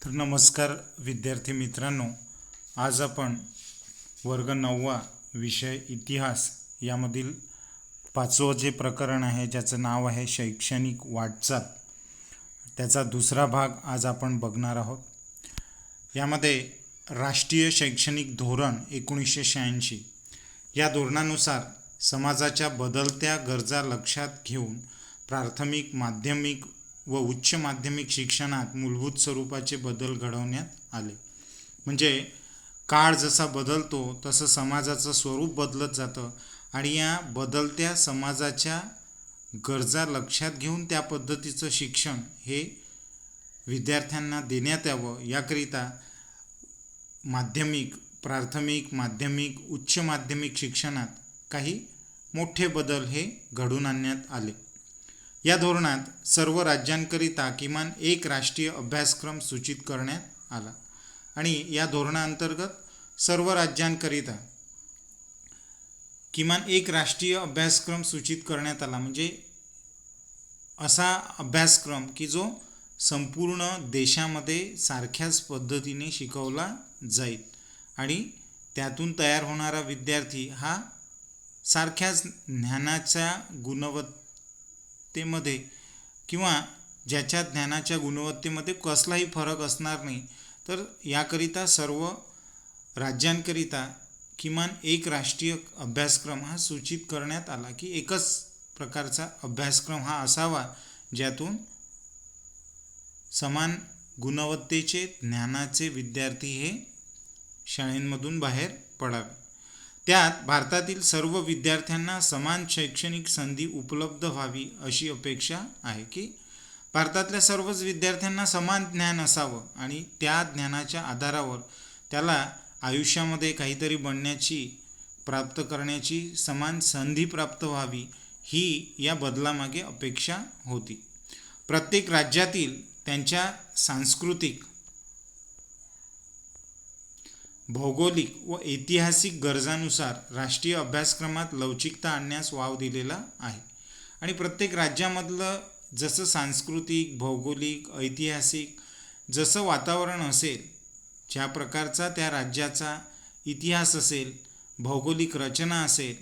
तर नमस्कार विद्यार्थी मित्रांनो, आज आपण वर्ग 9वा विषय इतिहास यामधील 5वं जे प्रकरण आहे ज्याचं नाव आहे शैक्षणिक वाटचाल, त्याचा दुसरा भाग आज आपण बघणार आहोत. यामध्ये राष्ट्रीय शैक्षणिक धोरण 1986 या धोरणानुसार समाजाच्या बदलत्या गरजा लक्षात घेऊन प्राथमिक, माध्यमिक व उच्च माध्यमिक शिक्षणात मूलभूत स्वरूपाचे बदल घडवण्यात आले. म्हणजे काळ जसा बदलतो तसं समाजाचं स्वरूप बदलत जातं आणि या बदलत्या समाजाच्या गरजा लक्षात घेऊन त्या पद्धतीचं शिक्षण हे विद्यार्थ्यांना देण्यात यावं याकरिता माध्यमिक, प्राथमिक, माध्यमिक, उच्च माध्यमिक शिक्षणात काही मोठे बदल हे घडून आणण्यात आले. या धोरणात सर्व राज्यांकरिता किमान एक राष्ट्रीय अभ्यासक्रम सूचित करण्यात आला आणि या धोरणाअंतर्गत सर्व राज्यांकरिता किमान एक राष्ट्रीय अभ्यासक्रम सूचित करण्यात आला. म्हणजे असा अभ्यासक्रम की जो संपूर्ण देशामध्ये सारख्याच पद्धतीने शिकवला जाईल आणि त्यातून तयार होणारा विद्यार्थी हा सारख्याच ज्ञानाच्या गुणवत्तेमध्ये किंवा ज्याच्या ज्ञानाच्या गुणवत्तेमध्ये कसलाही फरक असणार नाही. तर याकरिता सर्व राज्यांकरिता किमान एक राष्ट्रीय अभ्यासक्रम हा सूचित करण्यात आला की एकच प्रकारचा अभ्यासक्रम हा असावा ज्यातून समान गुणवत्तेचे ज्ञानाचे विद्यार्थी हे शाळेंमधून बाहेर पडावे. त्यात भारतातील सर्व विद्यार्थ्यांना समान शैक्षणिक संधी उपलब्ध व्हावी अशी अपेक्षा आहे की भारतातल्या सर्वच विद्यार्थ्यांना समान ज्ञान असावं आणि त्या ज्ञानाच्या आधारावर त्याला आयुष्यामध्ये काहीतरी बनण्याची, प्राप्त करण्याची समान संधी प्राप्त व्हावी ही या बदलामागे अपेक्षा होती. प्रत्येक राज्यातील त्यांच्या सांस्कृतिक, भौगोलिक व ऐतिहासिक गरजानुसार राष्ट्रीय अभ्यासक्रमात लवचिकता आणण्यास वाव दिलेला आहे आणि प्रत्येक राज्यामधलं जसं सांस्कृतिक, भौगोलिक, ऐतिहासिक जसं वातावरण असेल, ज्या प्रकारचा त्या राज्याचा इतिहास असेल, भौगोलिक रचना असेल,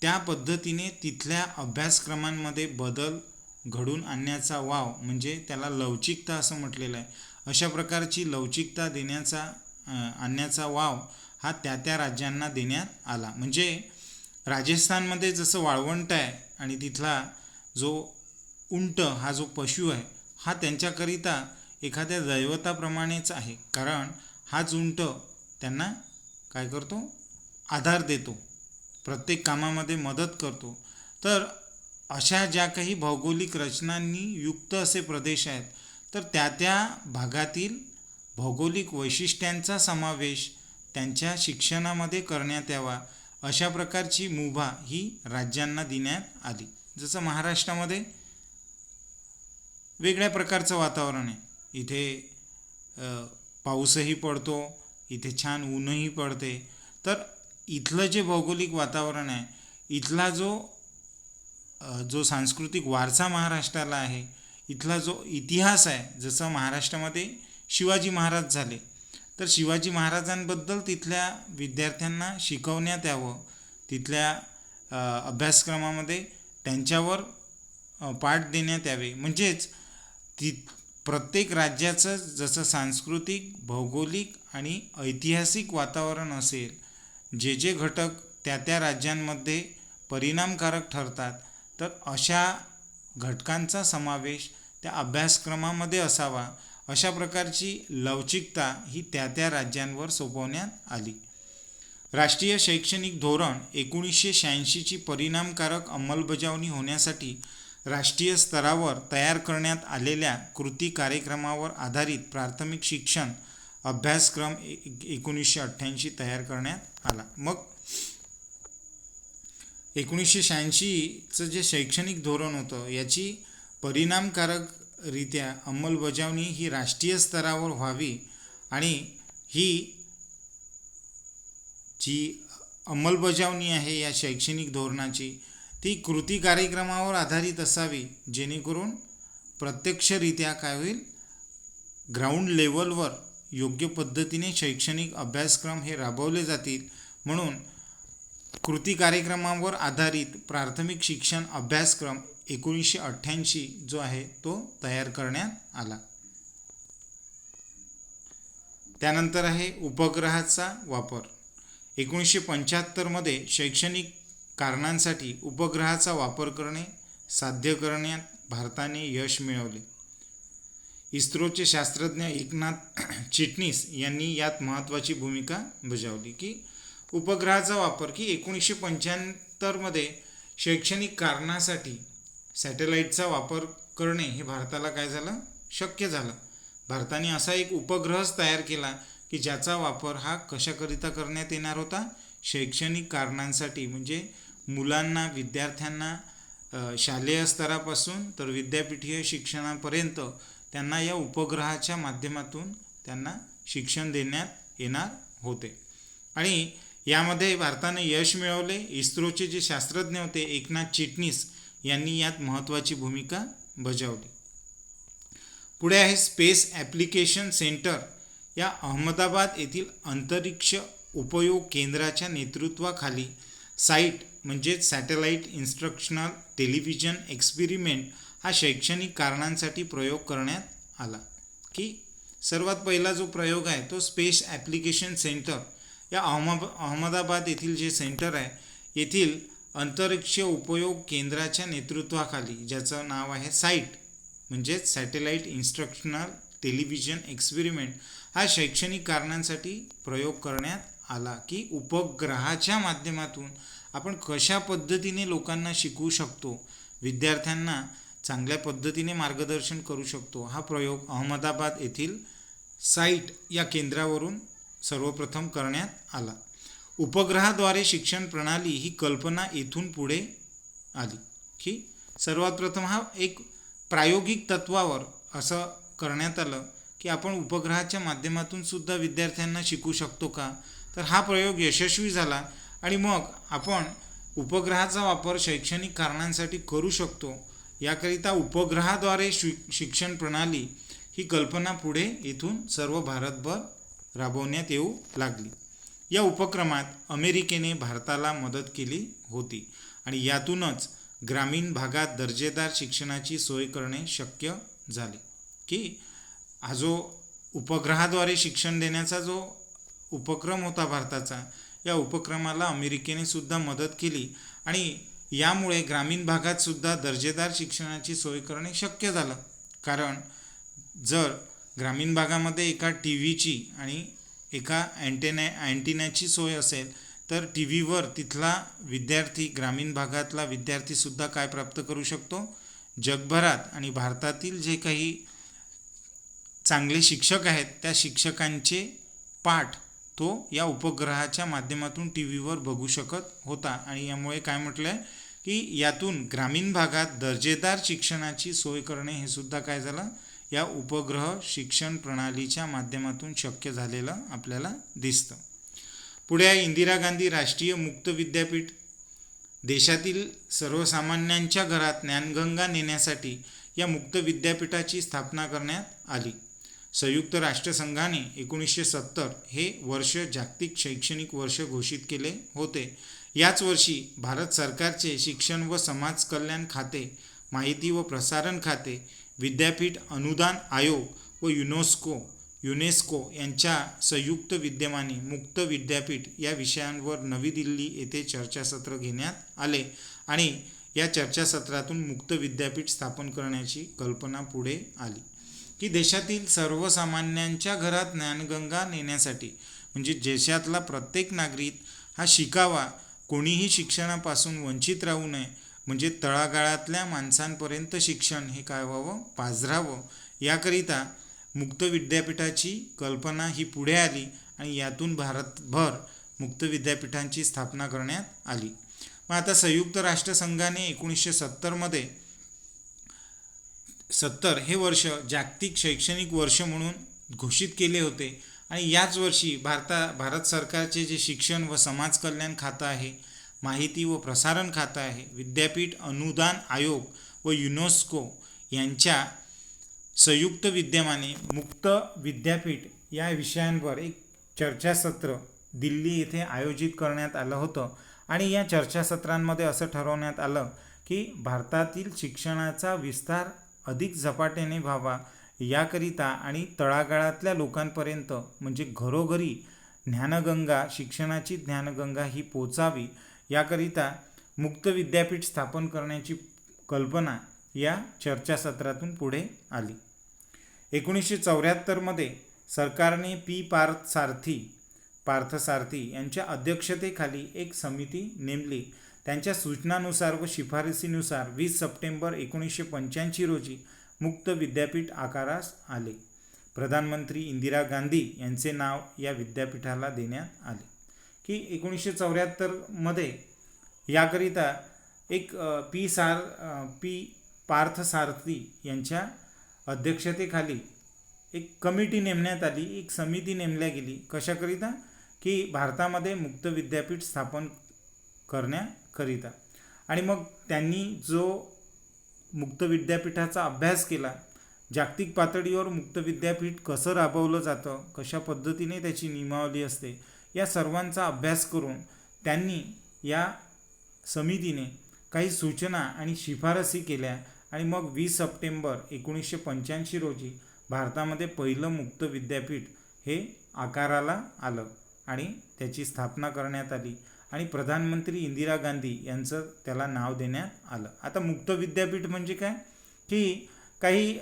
त्या पद्धतीने तिथल्या अभ्यासक्रमांमध्ये बदल घडून आणण्याचा वाव म्हणजे त्याला लवचिकता असं म्हटलेलं आहे. अशा प्रकारची लवचिकता आणण्याचा वाव हा त्या राज्यांना देण्यात आला. म्हणजे राजस्थानमध्ये जसं वाळवंट आहे आणि तिथला जो उंट हा जो पशु आहे हा त्यांच्याकरिता एखाद्या दैवताप्रमाणेच आहे, कारण हाच उंट त्यांना काय करतो, आधार देतो, प्रत्येक कामामध्ये मदत करतो. तर अशा ज्या काही भौगोलिक रचनांनी युक्त असे प्रदेश आहेत तर त्या भागातील भौगोलिक वैशिष्ट्यांचा समावेश त्यांच्या शिक्षणामध्ये करण्यात यावा अशा प्रकारची मुभा ही राज्यांना देण्यात आली. जसं महाराष्ट्रामध्ये वेगळ्या प्रकारचं वातावरण आहे, इथे पाऊसही पडतो, इथे छान ऊनही पडते. तर इथलं जे भौगोलिक वातावरण आहे, इथला जो सांस्कृतिक वारसा महाराष्ट्राला आहे, इथला जो इतिहास आहे, जसं महाराष्ट्रामध्ये शिवाजी महाराज झाले तर शिवाजी महाराजांबद्दल तिथल्या विद्यार्थ्यांना शिकवण्यात यावं, तिथल्या अभ्यासक्रमामध्ये त्यांच्यावर पाठ देण्यात यावे. म्हणजेच प्रत्येक राज्याचं जसं सांस्कृतिक, भौगोलिक आणि ऐतिहासिक वातावरण असेल, जे घटक त्या राज्यांमध्ये परिणामकारक ठरतात, तर अशा घटकांचा समावेश त्या अभ्यासक्रमामध्ये असावा अशा प्रकारची लवचिकता ही त्या राज्यांवर सोपवण्यात आली. राष्ट्रीय शैक्षणिक धोरण 1986ची परिणामकारक अंमलबजावणी होण्यासाठी राष्ट्रीय स्तरावर तयार करण्यात आलेल्या कृती कार्यक्रमावर आधारित प्राथमिक शिक्षण अभ्यासक्रम 1988 तयार करण्यात आला. मग 1986चं जे शैक्षणिक धोरण होतं याची परिणामकारकरित्या अंमलबजावणी ही राष्ट्रीय स्तरावर व्हावी आणि ही जी अंमलबजावणी आहे या शैक्षणिक धोरणाची ती कृती कार्यक्रमावर आधारित असावी, जेणेकरून प्रत्यक्षरित्या काय होईल, ग्राउंड लेवलवर योग्य पद्धतीने शैक्षणिक अभ्यासक्रम हे राबवले जातील म्हणून कृती कार्यक्रमावर आधारित प्राथमिक शिक्षण अभ्यासक्रम 1988 जो आहे तो तयार करण्यात आला. त्यानंतर आहे उपग्रहाचा वापर. 1975 शैक्षणिक कारणांसाठी उपग्रहाचा वापर करणे साध्य करण्यात भारताने यश मिळवले. इस्रोचे शास्त्रज्ञ एकनाथ चिटणीस यांनी यात महत्त्वाची भूमिका बजावली की उपग्रहाचा वापर की 1975 शैक्षणिक कारणासाठी सॅटेलाईटचा वापर करणे हे भारताला काय झालं, शक्य झालं. भारताने असा एक उपग्रहच तयार केला की ज्याचा वापर हा कशाकरिता करण्यात येणार होता, शैक्षणिक कारणांसाठी. म्हणजे मुलांना, विद्यार्थ्यांना शालेय स्तरापासून तर विद्यापीठीय शिक्षणापर्यंत त्यांना या उपग्रहाच्या माध्यमातून त्यांना शिक्षण देण्यात येणार होते. आणि यामध्ये भारताने यश मिळवले. इस्रोचे जे शास्त्रज्ञ होते एकनाथ चिटणीस यांनी यात महत्त्वाची भूमिका बजावली. पुढे आहे स्पेस ॲप्लिकेशन सेंटर. या अहमदाबाद येथील अंतरिक्ष उपयोग केंद्राच्या नेतृत्वाखाली साईट म्हणजेच सॅटेलाईट इन्स्ट्रक्शनल टेलिव्हिजन एक्सपेरिमेंट हा शैक्षणिक कारणांसाठी प्रयोग करण्यात आला. की सर्वात पहिला जो प्रयोग आहे तो स्पेस ॲप्लिकेशन सेंटर या अहमदाबाद येथील जे सेंटर आहे येथील अंतरिक्ष उपयोग केंद्राच्या नेतृत्वाखाली, ज्याचं नाव आहे साईट म्हणजेच सॅटेलाईट इन्स्ट्रक्शनल टेलिव्हिजन एक्सपेरिमेंट, हा शैक्षणिक कारणांसाठी प्रयोग करण्यात आला. की उपग्रहाच्या माध्यमातून आपण कशा पद्धतीने लोकांना शिकवू शकतो, विद्यार्थ्यांना चांगल्या पद्धतीने मार्गदर्शन करू शकतो, हा प्रयोग अहमदाबाद येथील साईट या केंद्रावरून सर्वप्रथम करण्यात आला. उपग्रहाद्वारे शिक्षण प्रणाली ही कल्पना इथून पुढे आली. की सर्वात प्रथम हा एक प्रायोगिक तत्वावर असं करण्यात आलं की आपण उपग्रहाच्या माध्यमातून सुद्धा विद्यार्थ्यांना शिकू शकतो का. तर हा प्रयोग यशस्वी झाला आणि मग आपण उपग्रहाचा वापर शैक्षणिक कारणांसाठी करू शकतो याकरिता उपग्रहाद्वारे शिक्षण प्रणाली ही कल्पना पुढे इथून सर्व भारतभर राबवण्यात येऊ लागली. या उपक्रमात अमेरिकेने भारताला मदत केली होती आणि यातूनच ग्रामीण भागात दर्जेदार शिक्षणाची सोय करणे शक्य झाले. की हा जो उपग्रहाद्वारे शिक्षण देण्याचा जो उपक्रम होता भारताचा, या उपक्रमाला अमेरिकेने सुद्धा मदत केली आणि यामुळे ग्रामीण भागात सुद्धा दर्जेदार शिक्षणाची सोय करणे शक्य झालं. कारण जर ग्रामीण भागामध्ये एका टी व्हीची आणि एका अँटिनाची सोय असेल तर टी व्हीवर तिथला विद्यार्थी, ग्रामीण भागातला विद्यार्थीसुद्धा काय प्राप्त करू शकतो, जगभरात आणि भारतातील जे काही चांगले शिक्षक आहेत त्या शिक्षकांचे पाठ तो या उपग्रहाच्या माध्यमातून टी व्हीवर बघू शकत होता. आणि यामुळे काय म्हटलं आहे की यातून ग्रामीण भागात दर्जेदार शिक्षणाची सोय करणे हे सुद्धा काय झालं, या उपग्रह शिक्षण प्रणालीच्या माध्यमातून शक्य झालेलं आपल्याला दिसतं. पुढे आहे इंदिरा गांधी राष्ट्रीय मुक्त विद्यापीठ. देशातील सर्वसामान्यांच्या घरात ज्ञानगंगा नेण्यासाठी या मुक्त विद्यापीठाची स्थापना करण्यात आली. संयुक्त राष्ट्रसंघाने 1970 हे वर्ष जागतिक शैक्षणिक वर्ष घोषित केले होते. याच वर्षी भारत सरकारचे शिक्षण व समाज कल्याण खाते, माहिती व प्रसारण खाते, विद्यापीठ अनुदान आयोग व युनेस्को यांच्या संयुक्त विद्यमाने मुक्त विद्यापीठ या विषयांवर नवी दिल्ली येथे चर्चासत्र घेण्यात आले आणि या चर्चासत्रातून मुक्त विद्यापीठ स्थापन करण्याची कल्पना पुढे आली. की देशातील सर्वसामान्यांच्या घरात ज्ञानगंगा नेण्यासाठी म्हणजे देशातला प्रत्येक नागरिक हा शिकावा, कोणीही शिक्षणापासून वंचित राहू नये, म्हणजे तळागाळातल्या माणसांपर्यंत शिक्षण हे काय व्हावं, पाझरावं, याकरिता मुक्त विद्यापीठाची कल्पना ही पुढे आली आणि यातून भारतभर मुक्त विद्यापीठांची स्थापना करण्यात आली. मग आता संयुक्त राष्ट्रसंघाने 1970 हे वर्ष जागतिक शैक्षणिक वर्ष म्हणून घोषित केले होते आणि याच वर्षी भारत सरकारचे जे शिक्षण व समाज कल्याण खातं आहे, माहिती व प्रसारण खातं आहे, विद्यापीठ अनुदान आयोग व युनेस्को यांच्या संयुक्त विद्यमाने मुक्त विद्यापीठ या विषयांवर एक चर्चासत्र दिल्ली येथे आयोजित करण्यात आलं होतं आणि या चर्चासत्रांमध्ये असं ठरवण्यात आलं की भारतातील शिक्षणाचा विस्तार अधिक झपाट्याने व्हावा याकरिता आणि तळागाळातल्या लोकांपर्यंत म्हणजे घरोघरी ज्ञानगंगा, शिक्षणाची ज्ञानगंगा ही पोचावी याकरिता मुक्त विद्यापीठ स्थापन करण्याची कल्पना या चर्चासत्रातून पुढे आली. 1974मध्ये सरकारने पार्थसारथी यांच्या अध्यक्षतेखाली एक समिती नेमली. त्यांच्या सूचनानुसार व शिफारसीनुसार 20 सप्टेंबर 1985 रोजी मुक्त विद्यापीठ आकारास आले. प्रधानमंत्री इंदिरा गांधी यांचे नाव या विद्यापीठाला देण्यात आले. की 1974मध्ये याकरिता एक पार्थसारथी यांच्या अध्यक्षतेखाली एक कमिटी नेमण्यात आली, एक समिती नेमल्या गेली. कशाकरिता? की भारतामध्ये मुक्त विद्यापीठ स्थापन करण्याकरिता. आणि मग त्यांनी जो मुक्त विद्यापीठाचा अभ्यास केला, जागतिक पातळीवर मुक्त विद्यापीठ कसं राबवलं जातं, कशा पद्धतीने त्याची नियमावली असते, या सर्वांचा अभ्यास करून त्यांनी या समितीने काही सूचना आणि शिफारसी केल्या आणि मग 20 सप्टेंबर 1985 रोजी भारतामध्ये पहिलं मुक्त विद्यापीठ हे आकाराला आलं आणि त्याची स्थापना करण्यात आली आणि प्रधानमंत्री इंदिरा गांधी यांचं त्याला नाव देण्यात आलं. आता मुक्त विद्यापीठ म्हणजे काय? की काही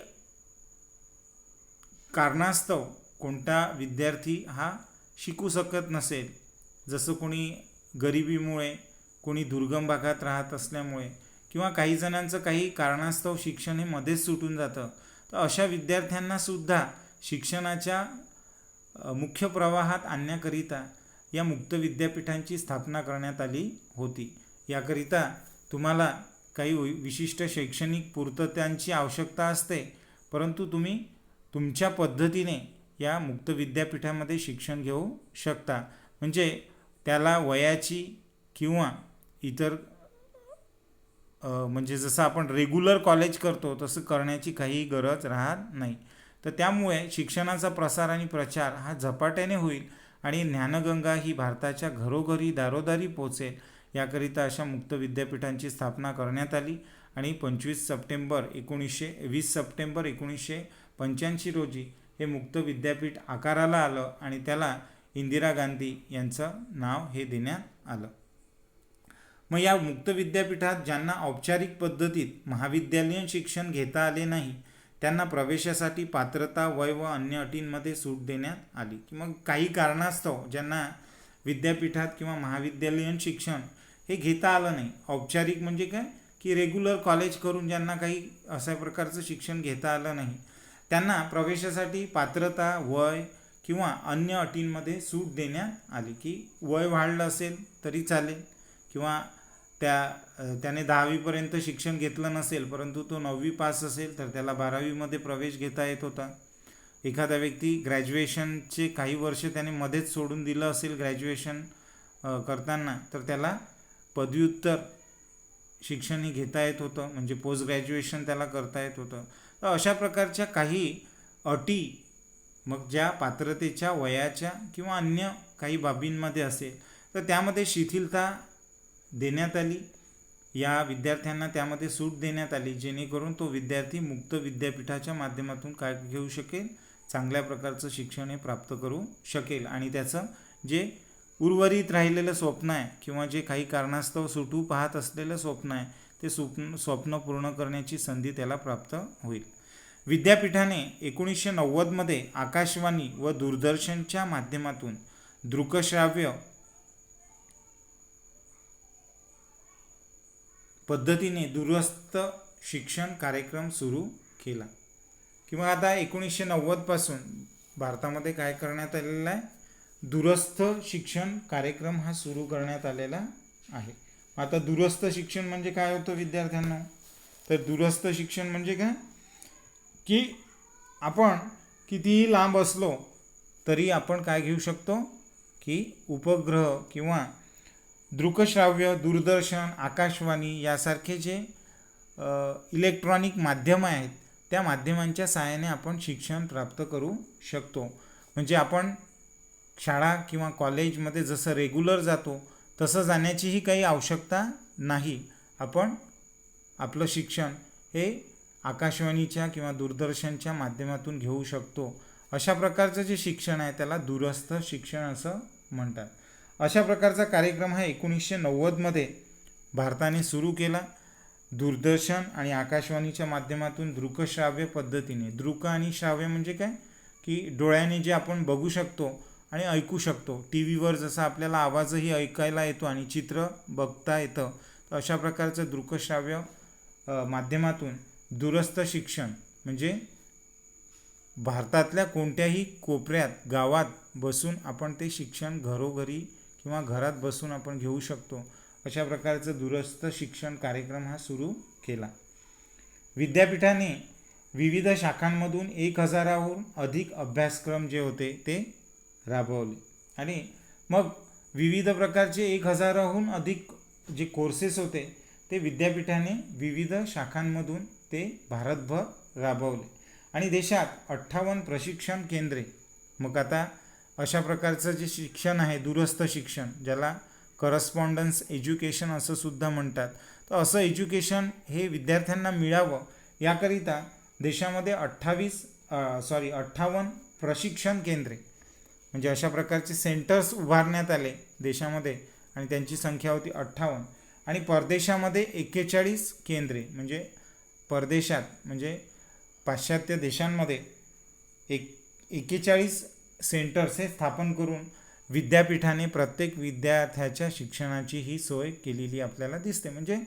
कारणास्तव कोणता विद्यार्थी हा शिकू शकत नसेल, जसं कोणी गरिबीमुळे, कोणी दुर्गम भागात राहत असल्यामुळे किंवा काही जणांचं काही कारणास्तव शिक्षण हे मध्येच सुटून जातं, तर अशा विद्यार्थ्यांनासुद्धा शिक्षणाच्या मुख्य प्रवाहात आणण्याकरिता या मुक्त विद्यापीठांची स्थापना करण्यात आली होती. याकरिता तुम्हाला काही विशिष्ट शैक्षणिक पूर्ततांची आवश्यकता असते, परंतु तुम्ही तुमच्या पद्धतीने या मुक्त विद्यापीठामध्ये शिक्षण घेऊ शकता. म्हणजे त्याला वयाची किंवा इतर म्हणजे जसं आपण रेग्युलर कॉलेज करतो तसं करण्याची काही गरज राहत नाही. तर त्यामुळे शिक्षणाचा प्रसार आणि प्रचार हा झपाट्याने होईल आणि ज्ञानगंगा ही भारताच्या घरोघरी दारोदारी पोचेल याकरिता अशा मुक्त विद्यापीठांची स्थापना करण्यात आली आणि 20 सप्टेंबर 1985 रोजी हे मुक्त विद्यापीठ आकाराला आलं आणि त्याला इंदिरा गांधी यांचं नाव हे देण्यात आलं. मग या मुक्त विद्यापीठात ज्यांना औपचारिक पद्धतीत महाविद्यालयीन शिक्षण घेता आले नाही त्यांना प्रवेशासाठी पात्रता, वय व अन्य अटींमध्ये सूट देण्यात आली. मग काही कारणास्तव ज्यांना विद्यापीठात किंवा महाविद्यालयीन शिक्षण हे घेता आलं नाही, औपचारिक म्हणजे काय की रेग्युलर कॉलेज करून ज्यांना काही अशा प्रकारचं शिक्षण घेता आलं नाही, त्यांना प्रवेशासाठी पात्रता, वय किंवा अन्य अटींमध्ये सूट देण्यात आली. की वय वाढलं असेल तरी चालेल किंवा त्याने 10वीपर्यंत शिक्षण घेतलं नसेल परंतु तो 9वी पास असेल तर त्याला 12वीमध्ये प्रवेश घेता येत होता. एखादा व्यक्ती ग्रॅज्युएशनचे काही वर्ष त्याने मध्येच सोडून दिलं असेल ग्रॅज्युएशन करताना, तर त्याला पदव्युत्तर शिक्षणही घेता येत होतं, म्हणजे पोस्ट ग्रॅज्युएशन त्याला करता येत होतं. तर अशा प्रकारच्या काही अटी मग ज्या पात्रतेच्या, वयाच्या किंवा अन्य काही बाबींमध्ये असेल तर त्यामध्ये शिथिलता देण्यात आली. या विद्यार्थ्यांना त्यामध्ये सूट देण्यात आली जेणेकरून तो विद्यार्थी मुक्त विद्यापीठाच्या माध्यमातून काय घेऊ शकेल, चांगल्या प्रकारचं शिक्षण हे प्राप्त करू शकेल आणि त्याचं जे उर्वरित राहिलेलं स्वप्न आहे किंवा जे काही कारणास्तव सुटू पाहत असलेलं स्वप्न आहे ते स्वप्न पूर्ण करण्याची संधी त्याला प्राप्त होईल. विद्यापीठाने 1990मध्ये आकाशवाणी व दूरदर्शनच्या माध्यमातून दृकश्राव्य पद्धतीने दूरस्थ शिक्षण कार्यक्रम सुरू केला. किंवा आता 1990 पासून भारतामध्ये काय करण्यात आलेला आहे, दूरस्थ शिक्षण कार्यक्रम हा सुरू करण्यात आलेला आहे. आता दूरस्थ शिक्षण म्हणजे काय होतं विद्यार्थ्यांना, तर दूरस्थ शिक्षण म्हणजे काय की आपण कितीही लांब असलो तरी आपण काय घेऊ शकतो की उपग्रह किंवा दृकश्राव्य, दूरदर्शन, आकाशवाणी यासारखे जे इलेक्ट्रॉनिक माध्यमं आहेत त्या माध्यमांच्या सहाय्याने आपण शिक्षण प्राप्त करू शकतो. म्हणजे आपण शाळा किंवा कॉलेजमध्ये जसं रेग्युलर जातो तसं जाण्याचीही काही आवश्यकता नाही. आपण आपलं शिक्षण हे आकाशवाणीच्या किंवा दूरदर्शनच्या माध्यमातून घेऊ शकतो. अशा प्रकारचं जे शिक्षण आहे त्याला दूरस्थ शिक्षण असं म्हणतात. अशा प्रकारचा कार्यक्रम हा 1990मध्ये भारताने सुरू केला. दूरदर्शन आणि आकाशवाणीच्या माध्यमातून दृकश्राव्य पद्धतीने, दृक आणि श्राव्य म्हणजे काय की डोळ्याने जे आपण बघू शकतो आणि ऐकू शकतो. टी व्हीवर जसं आपल्याला आवाजही ऐकायला येतो आणि चित्र बघता येतं, तर अशा प्रकारचं दृकश्राव्य माध्यमातून दूरस्थ शिक्षण म्हणजे भारतातल्या कोणत्याही कोपऱ्यात गावात बसून आपण ते शिक्षण घरोघरी किंवा घरात बसून आपण घेऊ शकतो. अशा प्रकारचं दूरस्थ शिक्षण कार्यक्रम हा सुरू केला. विद्यापीठाने विविध शाखांमधून 1000हून अधिक अभ्यासक्रम जे होते ते राबवले आणि मग विविध प्रकारचे 1000हून अधिक जे कोर्सेस होते ते विद्यापीठाने विविध शाखांमधून ते भारतभर राबवले आणि देशात 58 प्रशिक्षण केंद्रे. मग आता अशा प्रकारचं जे शिक्षण आहे दूरस्थ शिक्षण, ज्याला करस्पॉन्डन्स एज्युकेशन असं सुद्धा म्हणतात, तर असं एज्युकेशन हे विद्यार्थ्यांना मिळावं याकरिता देशामध्ये 58 प्रशिक्षण केंद्रे म्हणजे अशा प्रकारचे सेंटर्स उभारण्यात आले देशामध्ये आणि त्यांची संख्या होती 58. आणि परदेशामध्ये 41 केंद्रे म्हणजे परदेशात म्हणजे पाश्चात्य देशांमध्ये 41 सेंटर्स हे स्थापन करून विद्यापीठाने प्रत्येक विद्यार्थ्याच्या शिक्षणाची ही सोय केलेली आपल्याला दिसते. म्हणजे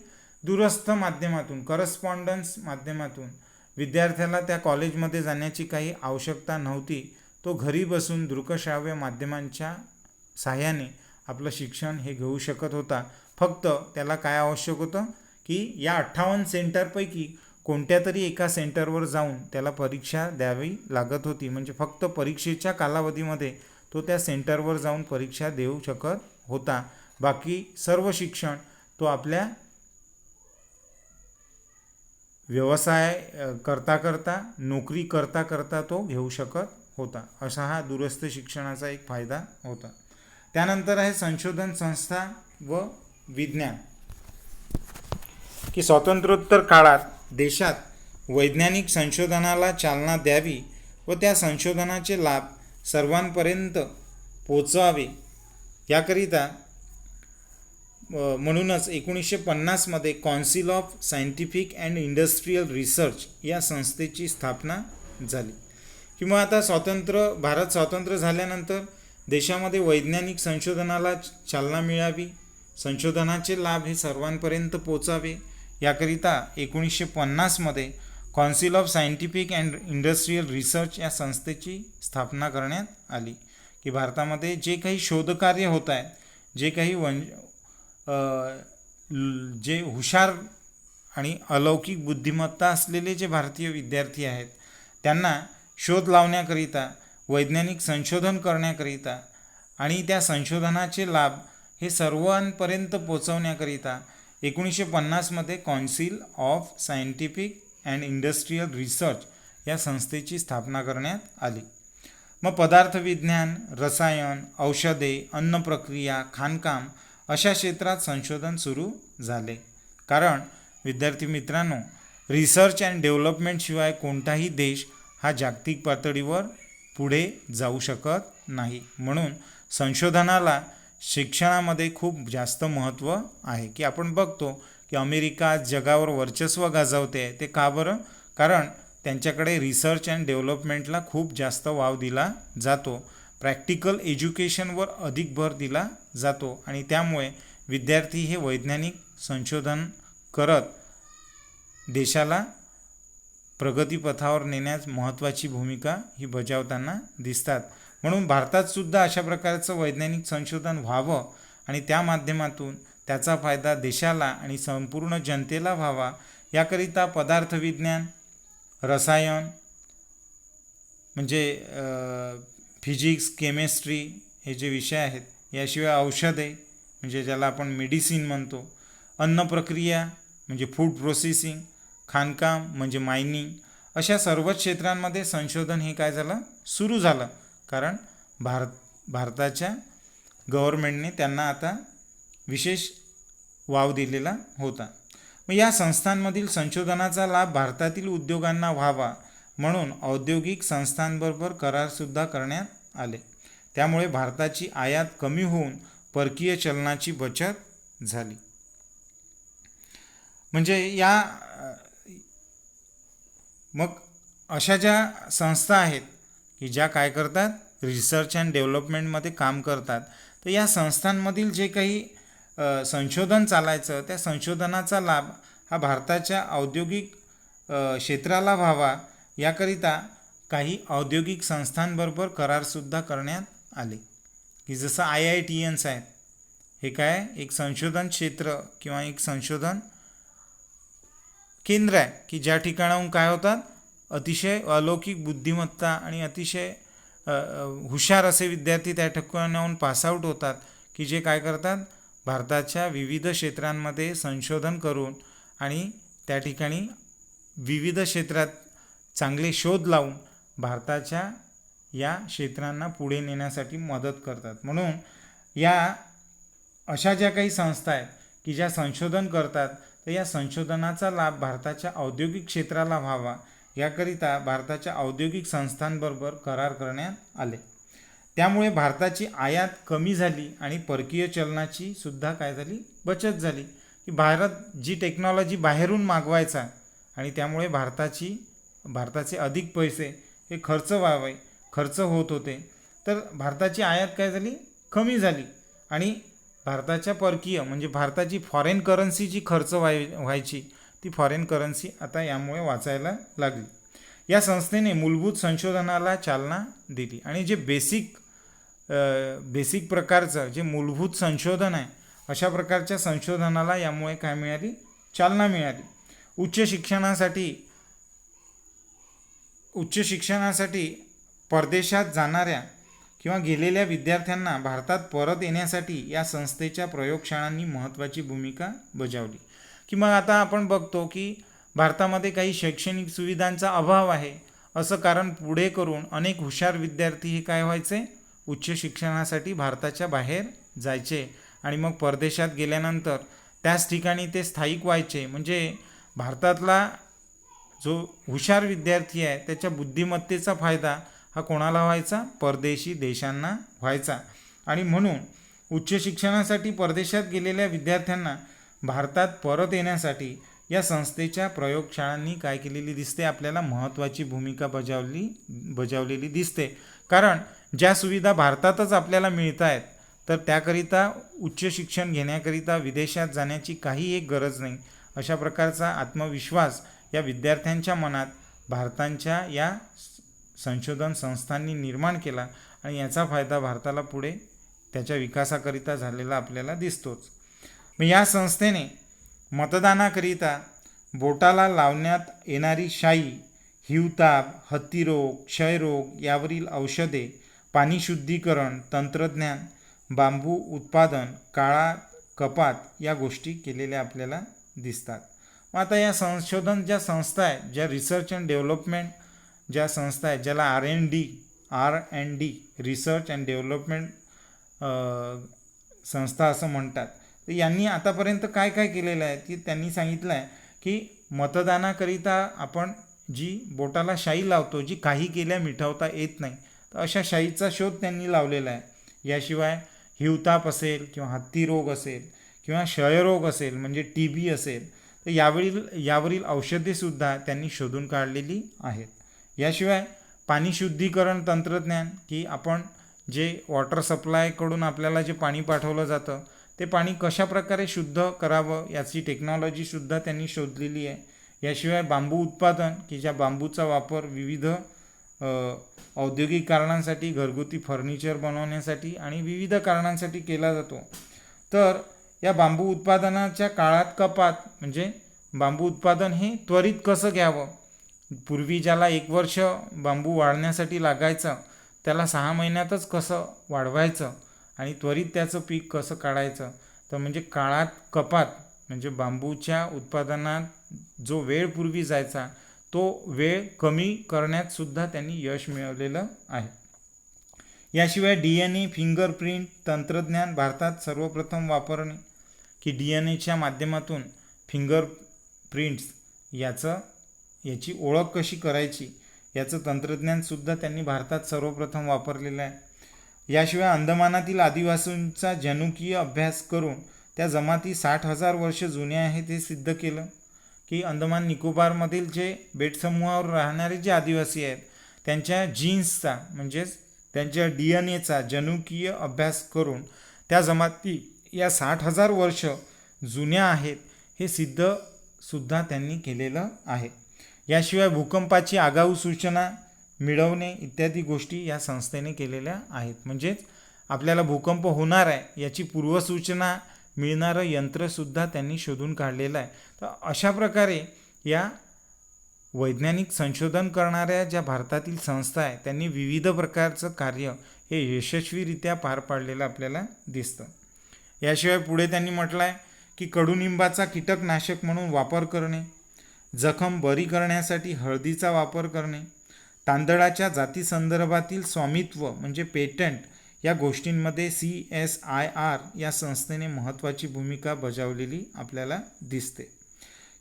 दूरस्थ माध्यमातून, करस्पॉन्डन्स माध्यमातून विद्यार्थ्याला त्या कॉलेजमध्ये जाण्याची काही आवश्यकता नव्हती. तो घरी बसून दृकश्राव्य माध्यमांच्या सहाय्याने आपलं शिक्षण हे घेऊ शकत होता. फक्त त्याला काय आवश्यक होतं की या 58 सेंटरपैकी कोणत्या तरी एका सेंटरवर जाऊन त्याला परीक्षा द्यावी लागत होती. म्हणजे फक्त परीक्षेच्या कालावधीमध्ये तो त्या सेंटरवर जाऊन परीक्षा देऊ शकत होता. बाकी सर्व शिक्षण तो आपल्या व्यवसाय करता करता, नोकरी करता करता तो घेऊ शकत होता. असा हा दूरस्थ शिक्षणाचा एक फायदा होता. त्यानंतर आहे संशोधन संस्था व विज्ञान, की स्वातंत्र्योत्तर काळात देशात वैज्ञानिक संशोधनाला चालना द्यावी व त्या संशोधनाचे लाभ सर्वांपर्यंत पोचावे याकरिता म्हणूनच 1950मध्ये Council of Scientific and Industrial Research या संस्थेची स्थापना झाली. किंवा आता भारत स्वतंत्र झाल्यानंतर देशामध्ये वैज्ञानिक संशोधनाला चालना मिळावी, संशोधनाचे लाभ हे सर्वांपर्यंत पोचावे याकरिता 1950मध्ये Council of Scientific and Industrial Research या संस्थेची स्थापना करण्यात आली. की भारतामध्ये जे काही शोधकार्य होत आहे, जे काही जे हुशार आणि अलौकिक बुद्धिमत्ता असलेले जे भारतीय विद्यार्थी आहेत त्यांना शोध लावण्याकरिता, वैज्ञानिक संशोधन करण्याकरिता आणि त्या संशोधनाचे लाभ हे सर्वांपर्यंत पोचवण्याकरिता 1950मध्ये Council of Scientific and Industrial Research या संस्थेची स्थापना करण्यात आली. मग पदार्थविज्ञान, रसायन, औषधे, अन्न प्रक्रिया, खाणकाम अशा क्षेत्रात संशोधन सुरू झाले. कारण विद्यार्थी मित्रांनो, रिसर्च अँड डेव्हलपमेंटशिवाय कोणताही देश हा जागतिक पातळीवर पुढे जाऊ शकत नाही. म्हणून संशोधनाला शिक्षणामध्ये खूप जास्त महत्त्व आहे. की आपण बघतो की अमेरिका जगावर वर्चस्व गाजवते. ते का बरं? कारण त्यांच्याकडे रिसर्च अँड डेव्हलपमेंटला खूप जास्त वाव दिला जातो. प्रॅक्टिकल एज्युकेशनवर अधिक भर दिला जातो आणि त्यामुळे विद्यार्थी हे वैज्ञानिक संशोधन करत देशाला प्रगतीपथावर नेण्यास महत्त्वाची भूमिका ही बजावताना दिसतात. म्हणून भारतात सुद्धा अशा प्रकारचं वैज्ञानिक संशोधन व्हावं आणि त्या माध्यमातून त्याचा फायदा देशाला आणि संपूर्ण जनतेला व्हावा याकरिता पदार्थविज्ञान, रसायन म्हणजे फिजिक्स, केमिस्ट्री हे जे विषय आहेत, याशिवाय औषधे म्हणजे ज्याला आपण मेडिसिन म्हणतो, अन्न प्रक्रिया म्हणजे फूड प्रोसेसिंग, खाणकाम म्हणजे मायनिंग अशा सर्वच क्षेत्रांमध्ये संशोधन हे काय झालं, सुरू झालं. कारण भारताच्या गव्हर्नमेंटने त्यांना आता विशेष वाव दिलेला होता. मग या संस्थांमधील संशोधनाचा लाभ भारतातील उद्योगांना व्हावा म्हणून औद्योगिक संस्थांबरोबर करारसुद्धा करण्यात आले. त्यामुळे भारताची आयात कमी होऊन परकीय चलनाची बचत झाली. म्हणजे मग अशा ज्या संस्था आहेत की ज्या काय करतात, रिसर्च अँड डेव्हलपमेंटमध्ये काम करतात, तर या संस्थांमधील जे काही संशोधन चालायचं त्या संशोधनाचा लाभ हा भारताच्या औद्योगिक क्षेत्राला व्हावा याकरिता काही औद्योगिक संस्थांबरोबर करारसुद्धा करण्यात आले. की जसं IITians आहेत, हे काय एक संशोधन क्षेत्र किंवा एक संशोधन केंद्र आहे की ज्या ठिकाणाहून काय होतात, अतिशय अलौकिक बुद्धिमत्ता आणि अतिशय हुशार असे विद्यार्थी त्या ठिकाणाहून पासआउट होतात की जे काय करतात, भारताच्या विविध क्षेत्रांमध्ये संशोधन करून आणि त्या ठिकाणी विविध क्षेत्रात चांगले शोध लावून भारताच्या या क्षेत्रांना पुढे नेण्यासाठी मदत करतात. म्हणून या अशा ज्या काही संस्था आहेत की ज्या संशोधन करतात, तर या संशोधनाचा लाभ भारताच्या औद्योगिक क्षेत्राला व्हावा याकरिता भारताच्या औद्योगिक संस्थांबरोबर करार करण्यात आले. त्यामुळे भारताची आयात कमी झाली आणि परकीय चलनाची सुद्धा काय झाली, बचत झाली. की भारत जी टेक्नॉलॉजी बाहेरून मागवायचा आणि त्यामुळे भारताचे अधिक पैसे हे खर्च होत होते, तर भारताची आयात काय झाली, कमी झाली आणि भारताच्या परकीय म्हणजे भारताची फॉरेन करन्सी जी खर्च व्हायची ती फॉरेन करन्सी आता यामुळे वाचायला लागली. या संस्थेने मूलभूत संशोधनाला चालना दिली आणि जे बेसिक प्रकारचं जे मूलभूत संशोधन आहे अशा प्रकारच्या संशोधनाला यामुळे काय मिळाली, चालना मिळाली. उच्च शिक्षणासाठी परदेशात जाणाऱ्या किंवा गेलेल्या विद्यार्थ्यांना भारतात परत येण्यासाठी या संस्थेच्या प्रयोगशाळांनी महत्त्वाची भूमिका बजावली. की मग आता आपण बघतो की भारतामध्ये काही शैक्षणिक सुविधांचा अभाव आहे, असं कारण पुढे करून अनेक हुशार विद्यार्थी हे काय व्हायचे, उच्च शिक्षणासाठी भारताच्या बाहेर जायचे आणि मग परदेशात गेल्यानंतर त्याच ठिकाणी ते स्थायिक व्हायचे. म्हणजे भारतातला जो हुशार विद्यार्थी आहे त्याच्या बुद्धिमत्तेचा फायदा हा कोणाला व्हायचा, परदेशी देशांना व्हायचा. आणि म्हणून उच्च शिक्षणासाठी परदेशात गेलेल्या विद्यार्थ्यांना भारतात परत येण्यासाठी या संस्थेच्या प्रयोगशाळांनी काय केलेली दिसते, आपल्याला महत्त्वाची भूमिका बजावलेली दिसते. कारण ज्या सुविधा भारतातच आपल्याला मिळत आहेत तर त्याकरिता उच्च शिक्षण घेण्याकरिता विदेशात जाण्याची काही एक गरज नाही, अशा प्रकारचा आत्मविश्वास या विद्यार्थ्यांच्या मनात भारताच्या या संशोधन संस्थांनी निर्माण केला आणि याचा फायदा भारताला पुढे त्याच्या विकासाकरिता झालेला आपल्याला दिसतोच. मग या संस्थेने मतदानाकरिता बोटाला लावण्यात येणारी शाई, हिवताप, हत्तीरोग, क्षयरोग यावरील औषधे, पाणी शुद्धीकरण, तंत्रज्ञान, बांबू उत्पादन, काळा कपात या गोष्टी केलेल्या आपल्याला दिसतात. मग आता या संशोधन ज्या संस्था आहेत, ज्या रिसर्च अँड डेव्हलपमेंट ज्या संस्था आहेत, ज्याला R&D रिसर्च अँड डेव्हलपमेंट संस्था असं म्हणतात, तर यांनी आतापर्यंत काय काय केलेलं आहे की त्यांनी सांगितलं आहे की मतदानाकरिता आपण जी बोटाला शाई लावतो, जी काही केल्या मिटवता येत नाही, तर अशा शाईचा शोध त्यांनी लावलेला आहे. याशिवाय हिवताप असेल किंवा हत्तीरोग असेल किंवा क्षयरोग असेल म्हणजे TB असेल, तर यावरील औषधेसुद्धा त्यांनी शोधून काढलेली आहेत. याशिवाय पाणी शुद्धीकरण तंत्रज्ञान, की आपण जे वॉटर सप्लायकडून आपल्याला जे पाणी पाठवलं जातं ते पाणी कशाप्रकारे शुद्ध करावं याची टेक्नॉलॉजीसुद्धा त्यांनी शोधलेली आहे. याशिवाय बांबू उत्पादन, की ज्या बांबूचा वापर विविध औद्योगिक कारणांसाठी, घरगुती फर्निचर बनवण्यासाठी आणि विविध कारणांसाठी केला जातो. तर या बांबू उत्पादनाच्या काळात कपात, म्हणजे बांबू उत्पादन हे त्वरित कसं घ्यावं, पूर्वी ज्याला 1 वर्ष बांबू वाढण्यासाठी लागायचं त्याला 6 महिन्यातच कसं वाढवायचं आणि त्वरित त्याचं पीक कसं काढायचं. तर म्हणजे काळात कपात म्हणजे बांबूच्या उत्पादनात जो वेळ पूर्वी जायचा तो वेळ कमी करण्यात सुद्धा त्यांनी यश मिळवलेलं आहे. याशिवाय DNA फिंगरप्रिंट तंत्रज्ञान भारतात सर्वप्रथम वापरणे, की DNAच्या माध्यमातून फिंगरप्रिंट्स याची ओळख कशी करायची याचं तंत्रज्ञानसुद्धा त्यांनी भारतात सर्वप्रथम वापरलेलं आहे. याशिवाय अंदमानातील आदिवासींचा जनुकीय अभ्यास करून त्या जमाती 60,000 वर्ष जुन्या आहेत हे सिद्ध केलं, की अंदमान निकोबारमधील जे बेटसमूहावर राहणारे जे आदिवासी आहेत त्यांच्या जीन्सचा म्हणजेच त्यांच्या DNAचा जनुकीय अभ्यास करून त्या जमाती या 60,000 वर्ष जुन्या आहेत हे सिद्धसुद्धा त्यांनी केलेलं आहे. याशिवाय भूकंपाची आगाऊ सूचना मिळवणे इत्यादी गोष्टी या संस्थेने केलेल्या आहेत. म्हणजेच आपल्याला भूकंप होणार आहे याची पूर्वसूचना मिळणारं यंत्रसुद्धा त्यांनी शोधून काढलेलं आहे. तर अशा प्रकारे या वैज्ञानिक संशोधन करणाऱ्या ज्या भारतातील संस्था आहे त्यांनी विविध प्रकारचं कार्य हे यशस्वीरित्या पार पाडलेलं आपल्याला दिसतं. याशिवाय पुढे त्यांनी म्हटलं आहे की कडुनिंबाचा कीटकनाशक म्हणून वापर करणे, जखम बरी करण्यासाठी हळदीचा वापर करणे, तांदळाच्या जातीसंदर्भातील स्वामित्व म्हणजे पेटंट या गोष्टींमध्ये CSIR या संस्थेने महत्त्वाची भूमिका बजावलेली आपल्याला दिसते.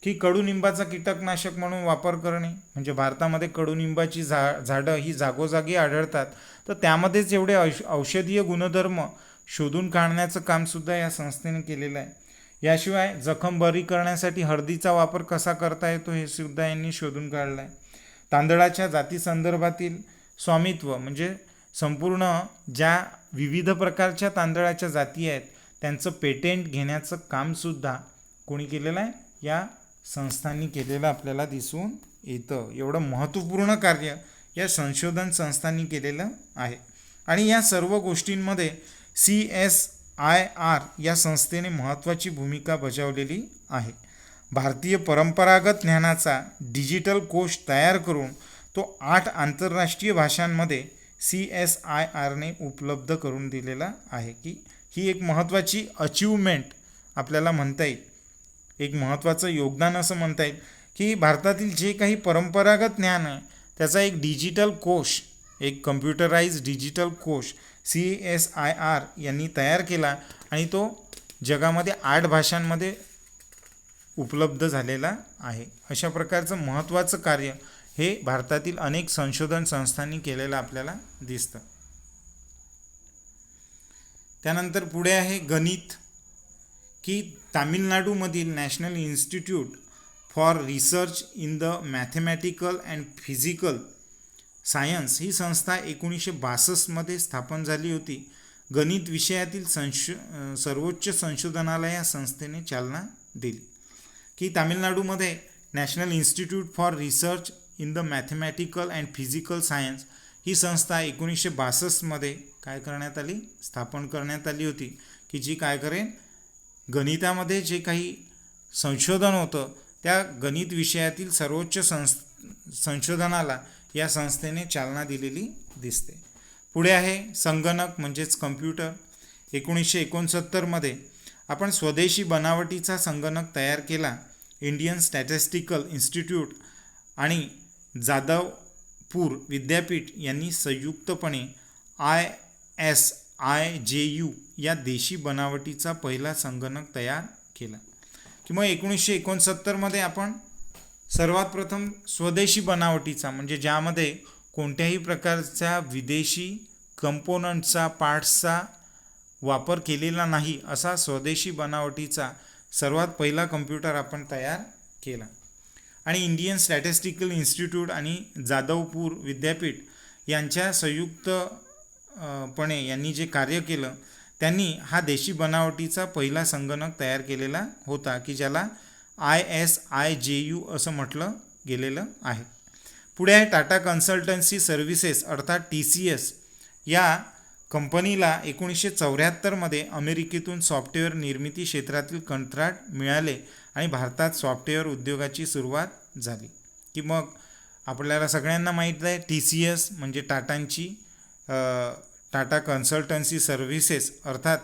की कडुनिंबाचा कीटकनाशक म्हणून वापर करणे म्हणजे भारतामध्ये कडुनिंबाची झाडं ही जागोजागी आढळतात, तर त्यामध्येच एवढे औषधीय गुणधर्म शोधून काढण्याचं कामसुद्धा या संस्थेने केलेलं आहे. याशिवाय जखम बरी करण्यासाठी हळदीचा वापर कसा करता येतो हे सुद्धा यांनी शोधून काढलं आहे. तांदळाच्या जातीसंदर्भातील स्वामित्व म्हणजे संपूर्ण ज्या विविध प्रकारच्या तांदळाच्या जाती आहेत त्यांचं पेटेंट घेण्याचं कामसुद्धा कोणी केलेलं आहे, या संस्थांनी केलेलं आपल्याला दिसून येतं. एवढं महत्त्वपूर्ण कार्य या संशोधन संस्थांनी केलेलं आहे. आणि या सर्व गोष्टींमध्ये CSIR या संस्थेने महत्त्वाची भूमिका बजावलेली आहे. भारतीय परंपरागत ज्ञानाचा डिजिटल कोश तयार करून तो 8 आंतरराष्ट्रीय भाषांमध्ये CSIRने उपलब्ध करून दिलेला आहे. की ही एक महत्त्वाची अचीवमेंट आपल्याला म्हणता येईल, एक महत्त्वाचं योगदान असं म्हणता येईल, की भारतातील जे काही परंपरागत ज्ञान आहे त्याचा एक डिजिटल कोश, एक कम्प्युटराइज डिजिटल कोश CSIR यांनी तयार केला आणि तो जगामध्ये 8 भाषांमध्ये उपलब्ध झालेला आहे. अशा प्रकारचं महत्त्वाचं कार्य हे भारतातील अनेक संशोधन संस्थांनी केलेलं आपल्याला दिसतं. त्यानंतर पुढे आहे गणित, की तामिळनाडूमधील National Institute for Research in the Mathematical and Physical Science ही संस्था 1962 स्थापन झाली होती. गणित विषयातील सर्वोच्च संशोधनाला या संस्थेने चालना दिली. की तामिळनाडूमध्ये National Institute for Research in the Mathematical and Physical Science ही संस्था 1962 काय करण्यात आली, स्थापन करण्यात आली होती, की जी काय करेन गणितामध्ये जे काही संशोधन होतं त्या गणित विषयातील सर्वोच्च संशोधनाला या संस्थेने चालना दिलेली दिसते. पुढे आहे संगणक म्हणजेच कम्प्युटर. 1969 आपण स्वदेशी बनावटीचा संगणक तयार केला. इंडियन स्टॅटिस्टिकल इन्स्टिट्यूट आणि जादवपूर विद्यापीठ यांनी संयुक्तपणे ISIJU या देशी बनावटीचा पहिला संगणक तयार केला. किंवा 1969 आपण सर्वात प्रथम स्वदेशी बनावटीचा म्हणजे ज्यामध्ये कोणत्याही प्रकारच्या विदेशी कंपोनंटचा पार्ट्सचा वापर केलेला नाही असा स्वदेशी बनावटीचा सर्वात पहिला कम्प्युटर आपण तयार केला. आणि इंडियन स्टॅटिस्टिकल इन्स्टिट्यूट आणि जादवपूर विद्यापीठ यांच्या संयुक्तपणे यांनी जे कार्य केलं त्यांनी हा देशी बनावटीचा पहिला संगणक तयार केलेला होता, की ज्याला ISIJU असं म्हटलं गेलेलं आहे. पुढे आहे टाटा कन्सल्टन्सी सर्व्हिसेस अर्थात TCS. या कंपनीला 1974 अमेरिकेतून सॉफ्टवेअर निर्मिती क्षेत्रातील कंत्राट मिळाले आणि भारतात सॉफ्टवेअर उद्योगाची सुरुवात झाली. की मग आपल्याला सगळ्यांना माहीत आहे TCS म्हणजे टाटांची टाटा कन्सल्टन्सी सर्व्हिसेस अर्थात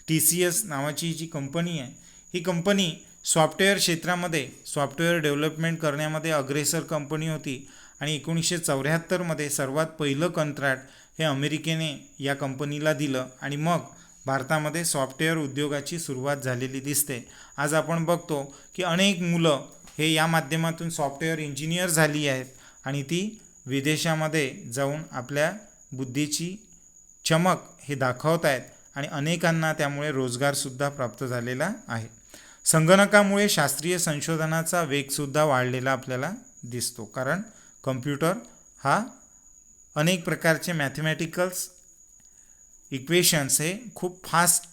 TCS नावाची जी कंपनी आहे ही कंपनी सॉफ्टवेअर क्षेत्रामध्ये सॉफ्टवेअर डेव्हलपमेंट करण्यामध्ये अग्रेसर कंपनी होती आणि 1974मध्ये सर्वात पहिलं कंत्राट हे अमेरिकेने या कंपनीला दिलं आणि मग भारतामध्ये सॉफ्टवेअर उद्योगाची सुरुवात झालेली दिसते. आज आपण बघतो की अनेक मुलं हे या माध्यमातून सॉफ्टवेअर इंजिनियर झाली आहेत आणि ती विदेशामध्ये जाऊन आपल्या बुद्धीची चमक हे दाखवत आहेत आणि अनेकांना त्यामुळे रोजगारसुद्धा प्राप्त झालेला आहे. संगणकामुळे शास्त्रीय संशोधनाचा वेगसुद्धा वाढलेला आपल्याला दिसतो, कारण कम्प्युटर हा अनेक प्रकारचे मॅथमॅटिकल्स इक्वेशन्स हे खूप फास्ट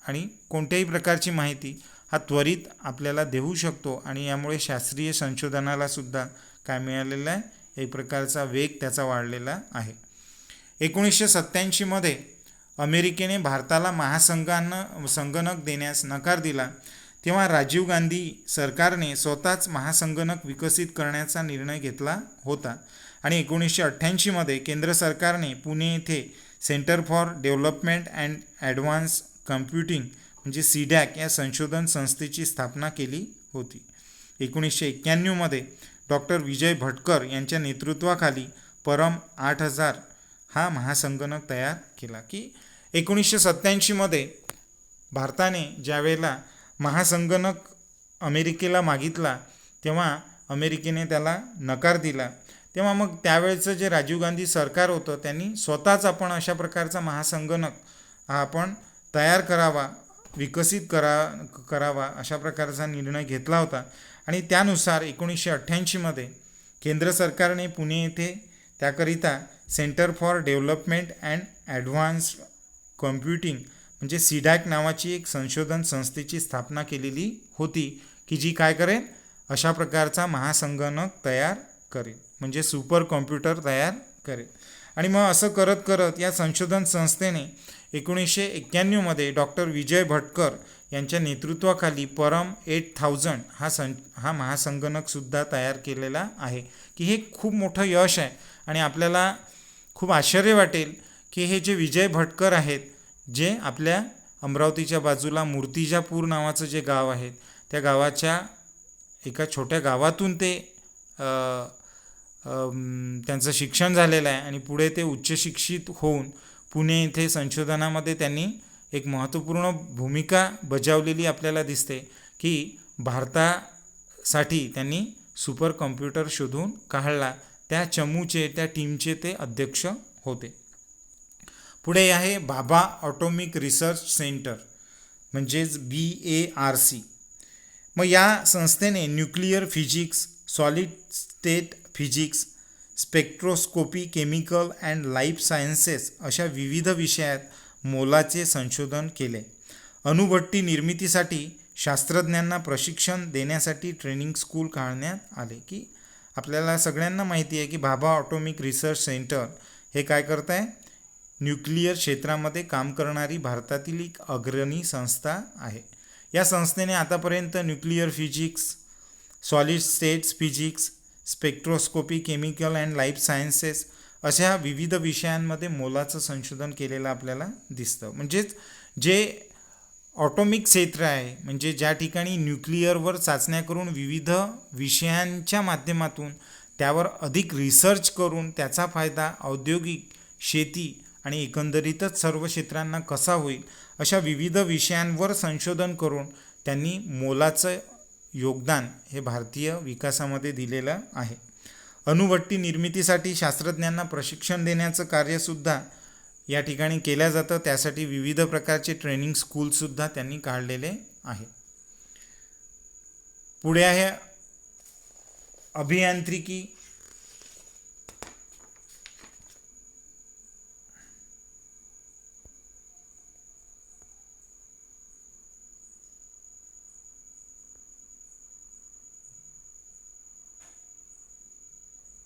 आणि कोणत्याही प्रकारची माहिती हा त्वरित आपल्याला देऊ शकतो आणि यामुळे शास्त्रीय संशोधनालासुद्धा काय मिळालेलं आहे, एक प्रकारचा वेग त्याचा वाढलेला आहे. 1987मध्ये अमेरिकेने भारताला संगणक देण्यास नकार दिला. तेव्हा राजीव गांधी सरकारने स्वतःच महासंगणक विकसित करण्याचा निर्णय घेतला होता आणि 1988मध्ये केंद्र सरकारने पुणे येथे centre for development and advance computing म्हणजे CDAC या संशोधन संस्थेची स्थापना केली होती. 1991मध्ये डॉक्टर विजय भटकर यांच्या नेतृत्वाखाली परम 8000 हा महासंगणक तयार केला. की 1987मध्ये भारताने ज्यावेळेला महासंगणक अमेरिकेला मागितला तेव्हा अमेरिकेने त्याला नकार दिला. तेव्हा मग त्यावेळेचं जे राजीव गांधी सरकार होतं त्यांनी स्वतःच आपण अशा प्रकारचा महासंगणक हा आपण तयार करावा, विकसित करावा अशा प्रकारचा निर्णय घेतला होता आणि त्यानुसार 1988मध्ये केंद्र सरकारने पुणे येथे त्याकरिता centre for development and advance computing म्हणजे CDAC नावाची एक संशोधन संस्थेची स्थापना केलेली होती की जी काय करेल, अशा प्रकारचा महासंगणक तयार करेल म्हणजे सुपर कॉम्प्युटर तयार करेल. आणि मग असं करत करत या संशोधन संस्थेने 1991मध्ये डॉक्टर विजय भटकर यांच्या नेतृत्वाखाली परम 8000 हा महासंगणकसुद्धा तयार केलेला आहे. की हे खूप मोठं यश आहे आणि आपल्याला खूप आश्चर्य वाटेल की हे जे विजय भटकर आहेत, जे आपल्या अमरावतीच्या बाजूला मूर्तिजापूर नावाचं जे गाव आहे त्या गावाच्या एका छोट्या गावातून ते त्यांचं शिक्षण झालेलं आहे आणि पुढे ते उच्च शिक्षित होऊन पुणे येथे संशोधनामध्ये त्यांनी एक महत्त्वपूर्ण भूमिका बजावलेली आपल्याला दिसते. की भारतासाठी त्यांनी सुपर कॉम्प्युटर शोधून काढला. त्या चमूचे त्या टीमचे ते अध्यक्ष होते. पुढे आहे भाभा ॲटॉमिक रिसर्च सेंटर म्हणजेच BARC. मग या संस्थेने nuclear physics, solid state physics, spectroscopy, chemical and life sciences अशा विविध विषयात मोलाचे संशोधन केले. अणुभट्टी निर्मितीसाठी शास्त्रज्ञांना प्रशिक्षण देण्यासाठी ट्रेनिंग स्कूल काढण्यात आले. की आपल्याला सगळ्यांना माहिती आहे की भाभा ॲटॉमिक रिसर्च सेंटर हे काय करत आहे, न्यूक्लिअर क्षेत्रामध्ये काम करणारी भारतातील एक अग्रणी संस्था आहे. या संस्थेने आतापर्यंत nuclear physics, solid states physics, spectroscopy, chemical and life sciences अशा विविध विषयांमध्ये मोलाचं संशोधन केलेलं आपल्याला दिसतं. म्हणजेच जे ऑटोमिक क्षेत्र आहे म्हणजे ज्या ठिकाणी न्यूक्लिअरवर चाचण्या करून विविध विषयांच्या माध्यमातून त्यावर अधिक रिसर्च करून त्याचा फायदा औद्योगिक, शेती आणि एकंदरीतच सर्व क्षेत्रांना कसा होईल अशा विविध विषयांवर संशोधन करून त्यांनी मोलाचं योगदान हे भारतीय विकासामध्ये दिलेलं आहे. अणुभट्टी निर्मितीसाठी शास्त्रज्ञांना प्रशिक्षण देण्याचं कार्यसुद्धा या ठिकाणी केलं जातं. त्यासाठी विविध प्रकारचे ट्रेनिंग स्कूलसुद्धा त्यांनी काढलेले आहे. पुढे आहे अभियांत्रिकी